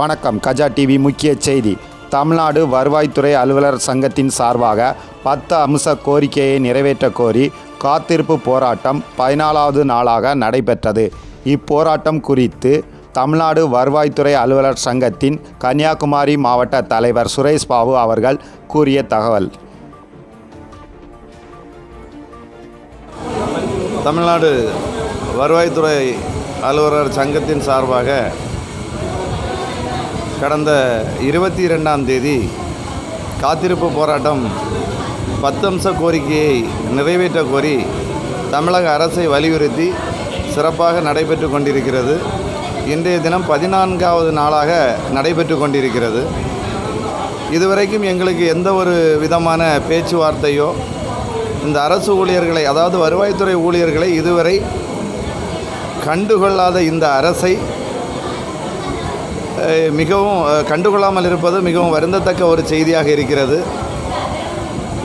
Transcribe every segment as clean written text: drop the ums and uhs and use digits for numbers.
வணக்கம். கஜா டிவி முக்கிய செய்தி. தமிழ்நாடு வருவாய்த்துறை அலுவலர் சங்கத்தின் சார்பாக 10 அம்ச கோரிக்கையை நிறைவேற்ற கோரி காத்திருப்பு போராட்டம் 14வது நாளாக நடைபெற்றது. இப்போராட்டம் குறித்து தமிழ்நாடு வருவாய்த்துறை அலுவலர் சங்கத்தின் கன்னியாகுமரி மாவட்ட தலைவர் சுரேஷ் பாபு அவர்கள் கூறிய தகவல். தமிழ்நாடு வருவாய்த்துறை அலுவலர் சங்கத்தின் சார்பாக கடந்த 22ஆம் தேதி காத்திருப்பு போராட்டம் 10 அம்ச கோரிக்கையை நிறைவேற்ற கோரி தமிழக அரசை வலியுறுத்தி சிறப்பாக நடைபெற்று கொண்டிருக்கிறது. இன்றைய தினம் 14வது நாளாக நடைபெற்று கொண்டிருக்கிறது. இதுவரைக்கும் எங்களுக்கு எந்த ஒரு விதமான பேச்சுவார்த்தையோ இந்த அரசு ஊழியர்களை, அதாவது வருவாய்த்துறை ஊழியர்களை இதுவரை கண்டுகொள்ளாத இந்த அரசை மிகவும் கண்டுகொள்ளாமல் இருப்பது மிகவும் வருந்தத்தக்க ஒரு செய்தியாக இருக்கிறது.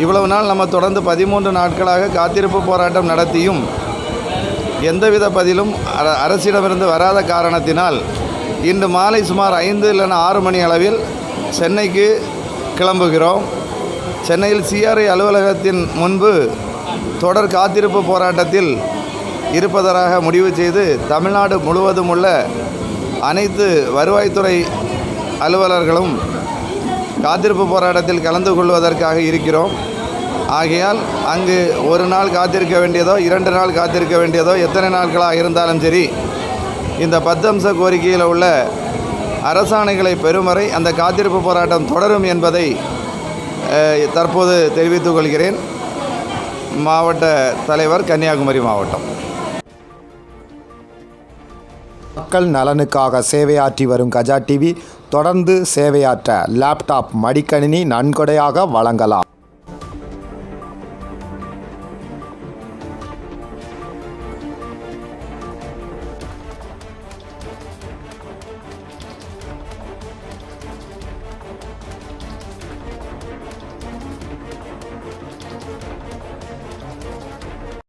இவ்வளவு நாள் நம்ம தொடர்ந்து 13 நாட்களாக காத்திருப்பு போராட்டம் நடத்தியும் எந்தவித பதிலும் அரசிடமிருந்து வராத காரணத்தினால் இன்று மாலை சுமார் 5 இல்லைன்னா 6 மணி அளவில் சென்னைக்கு கிளம்புகிறோம். சென்னையில் சிஆர்ஐ அலுவலகத்தின் முன்பு தொடர் காத்திருப்பு போராட்டத்தில் இருப்பதாக முடிவு செய்து தமிழ்நாடு முழுவதும் உள்ள அனைத்து வருவாய்த்துறை அலுவலர்களும் காத்திருப்பு போராட்டத்தில் கலந்து கொள்வதற்காக இருக்கிறோம். ஆகையால் அங்கு ஒரு நாள் காத்திருக்க வேண்டியதோ 2 நாள் காத்திருக்க வேண்டியதோ எத்தனை நாட்களாக இருந்தாலும் சரி, இந்த 10 அம்ச கோரிக்கையில் உள்ள அரசாணைகளை பெறும் வரை அந்த காத்திருப்பு போராட்டம் தொடரும் என்பதை தற்போது தெரிவித்துக் கொள்கிறேன். மாவட்ட தலைவர், கன்னியாகுமரி மாவட்டம். மக்கள் நலனுக்காக சேவையாற்றி வரும் கஜா டிவி தொடர்ந்து சேவையாற்ற லேப்டாப், மடிக்கணினி நன்கொடையாக வழங்கலாம்.